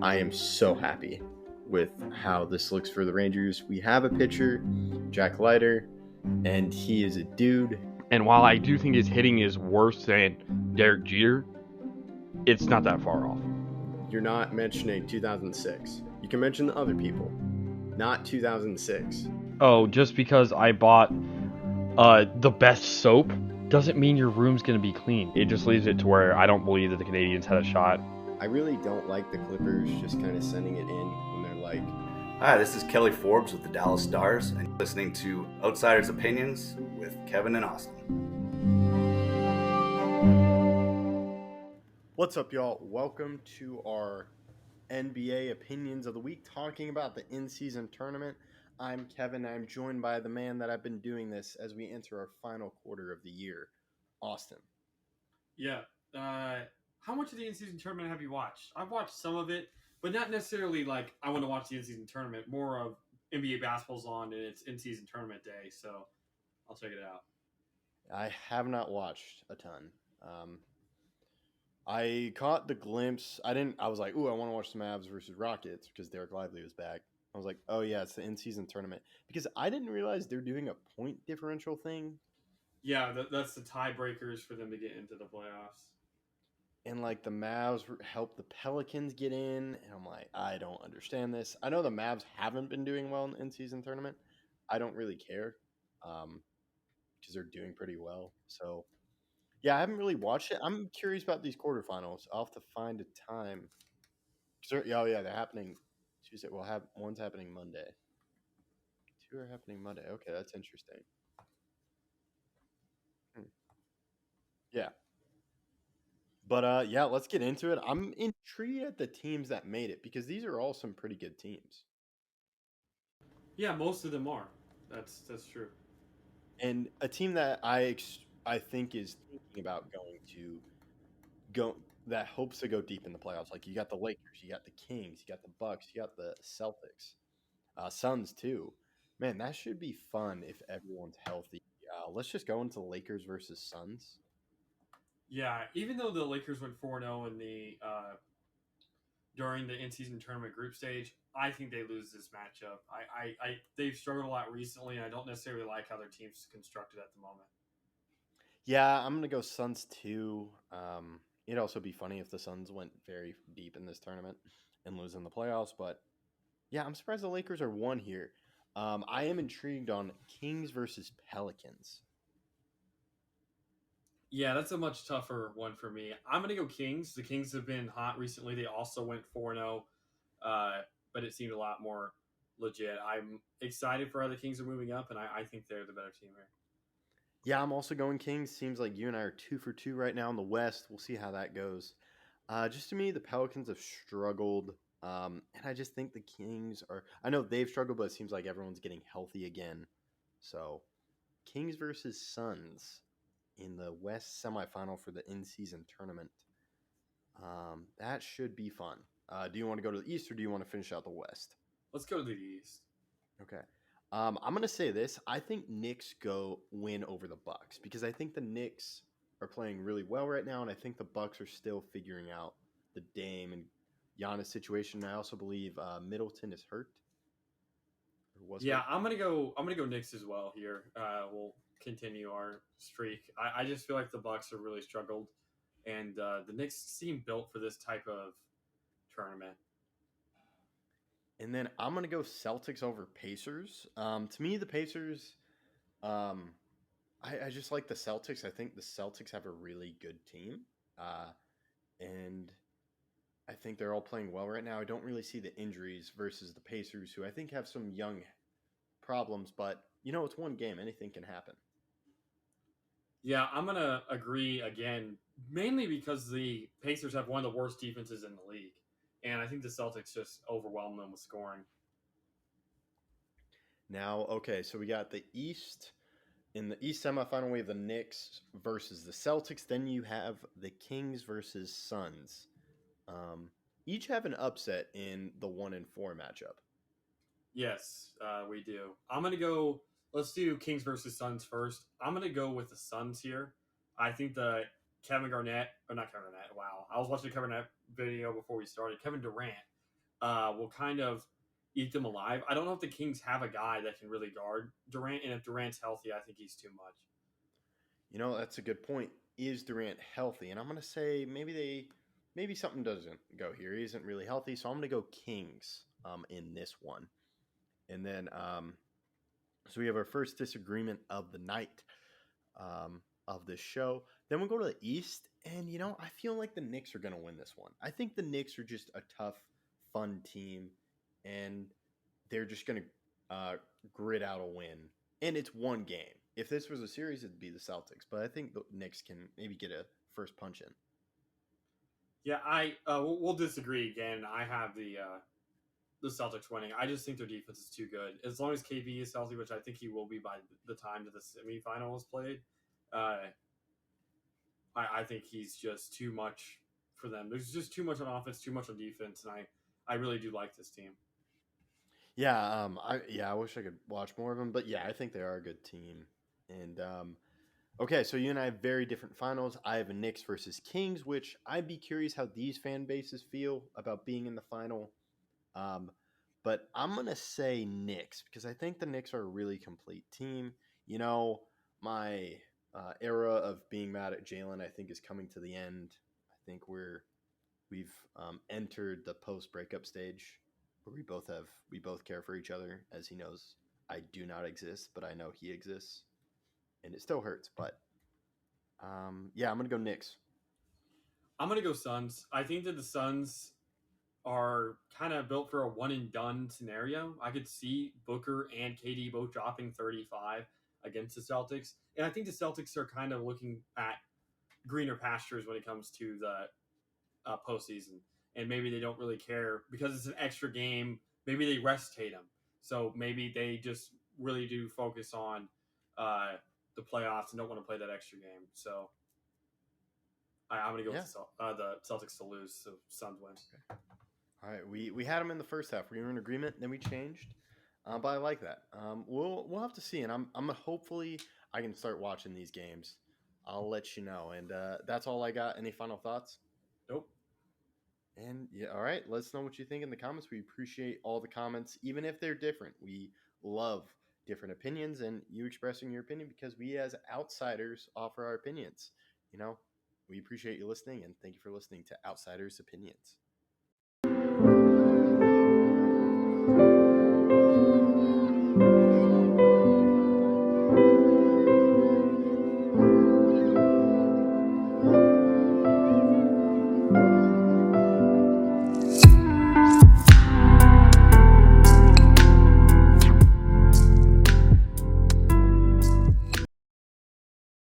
I am so happy with how this looks for the Rangers. We have a pitcher, Jack Leiter, and he is a dude. And while I do think his hitting is worse than Derek Jeter, it's not that far off. You're not mentioning 2006. You can mention the other people, not 2006. Oh, just because I bought the best soap doesn't mean your room's going to be clean. It just leaves it to where I don't believe that the Canadians had a shot. I really don't like the Clippers just kind of sending it in when they're like, Hi, this is Kelly Forbes with the Dallas Stars, and you're listening to Outsiders Opinions with Kevin and Austin. what's up, y'all? Welcome to our NBA Opinions of the Week, talking about the in-season tournament. I'm Kevin. I'm joined by the man that I've been doing this as we enter our final quarter of the year, Austin. Yeah. How much of the in-season tournament have you watched? I've watched some of it, but not necessarily like I want to watch the in-season tournament. More of NBA basketball's on and it's in-season tournament day, so I'll check it out. I have not watched a ton. I caught the glimpse. I was like, ooh, I want to watch the Mavs versus Rockets because Derek Lively was back. I was like, oh yeah, it's the in-season tournament. Because I didn't realize they're doing a point differential thing. Yeah, that's the tiebreakers for them to get into the playoffs. And like the Mavs help the Pelicans get in. And I'm like, I don't understand this. I know the Mavs haven't been doing well in the in-season tournament. I don't really care because they're doing pretty well. So, yeah, I haven't really watched it. I'm curious about these quarterfinals. I'll have to find a time. Oh, yeah, they're happening Tuesday. Well, one's happening Monday. Two are happening Monday. Okay, that's interesting. Yeah. But, yeah, let's get into it. I'm intrigued at the teams that made it because these are all some pretty good teams. Yeah, most of them are. That's true. And a team that I think is thinking about that hopes to go deep in the playoffs. Like you got the Lakers, you got the Kings, you got the Bucks, you got the Celtics, Suns too. Man, that should be fun if everyone's healthy. Let's just go into Lakers versus Suns. Yeah, even though the Lakers went 4-0 in the during the in-season tournament group stage, I think they lose this matchup. They've struggled a lot recently, and I don't necessarily like how their team's constructed at the moment. Yeah, I'm gonna go Suns too. It'd also be funny if the Suns went very deep in this tournament and lose in the playoffs. But yeah, I'm surprised the Lakers are one here. I am intrigued on Kings versus Pelicans. Yeah, that's a much tougher one for me. I'm going to go Kings. The Kings have been hot recently. They also went 4-0, but it seemed a lot more legit. I'm excited for how the Kings are moving up, and I think they're the better team here. Yeah, I'm also going Kings. Seems like you and I are 2 for 2 right now in the West. We'll see how that goes. Just to me, the Pelicans have struggled, and I just think the Kings are. I know they've struggled, but it seems like everyone's getting healthy again. So, Kings versus Suns in the West semifinal for the in-season tournament. That should be fun. Do you want to go to the East or do you want to finish out the West? Let's go to the East. Okay. I'm gonna say this. I think Knicks win over the Bucks because I think the Knicks are playing really well right now, and I think the Bucks are still figuring out the Dame and Giannis situation. I also believe Middleton is hurt. Yeah, hurt. I'm gonna go Knicks as well here. We'll continue our streak. I just feel like the Bucks have really struggled, and the Knicks seem built for this type of tournament. And then I'm going to go Celtics over Pacers. To me, the Pacers, I just like the Celtics. I think the Celtics have a really good team. And I think they're all playing well right now. I don't really see the injuries versus the Pacers, who I think have some young problems. But, it's one game. Anything can happen. Yeah, I'm going to agree again, mainly because the Pacers have one of the worst defenses in the league. And I think the Celtics just overwhelm them with scoring. Now, okay, so we got the East. In the East semifinal, we have the Knicks versus the Celtics. Then you have the Kings versus Suns. Each have an upset in the 1-4 matchup. Yes, we do. I'm going to go. Let's do Kings versus Suns first. I'm going to go with the Suns here. I think the Kevin Garnett. Wow. I was watching a Kevin Garnett video before we started. Kevin Durant will kind of eat them alive. I don't know if the Kings have a guy that can really guard Durant, and if Durant's healthy, I think he's too much. That's a good point. Is Durant healthy? And I'm going to say maybe something doesn't go here. He isn't really healthy, so I'm going to go Kings in this one. And then so we have our first disagreement of the night of this show. Then we'll go to the East, and I feel like the Knicks are going to win this one. I think the Knicks are just a tough, fun team, and they're just going to grit out a win. And it's one game. If this was a series, it'd be the Celtics. But I think the Knicks can maybe get a first punch in. Yeah, we'll disagree again. I have the Celtics winning. I just think their defense is too good. As long as KP is healthy, which I think he will be by the time that the semifinal is played, I think he's just too much for them. There's just too much on offense, too much on defense, and I really do like this team. Yeah, I wish I could watch more of them, but yeah, I think they are a good team. And okay, so you and I have very different finals. I have a Knicks versus Kings, which I'd be curious how these fan bases feel about being in the final. Um, but I'm gonna say Knicks because I think the Knicks are a really complete team. My era of being mad at Jalen, I think, is coming to the end. I think we've entered the post breakup stage where we both care for each other, as he knows I do not exist, but I know he exists, and it still hurts. But yeah, I'm gonna go Knicks. I'm gonna go Suns. I think that the Suns are kind of built for a one and done scenario. I could see Booker and KD both dropping 35 against the Celtics, and I think the Celtics are kind of looking at greener pastures when it comes to the postseason, and maybe they don't really care because it's an extra game. Maybe they rest Tatum, so maybe they just really do focus on uh, the playoffs and don't want to play that extra game. So I'm going to go Yeah. with the Celtics to lose, so Suns win. Okay. All right, we had them in the first half. We were in agreement, then we changed, but I like that. We'll have to see, and I'm hopefully I can start watching these games. I'll let you know, and that's all I got. Any final thoughts? Nope. And yeah, all right. Let us know what you think in the comments. We appreciate all the comments, even if they're different. We love different opinions and you expressing your opinion because we, as outsiders, offer our opinions. We appreciate you listening and thank you for listening to Outsiders Opinions.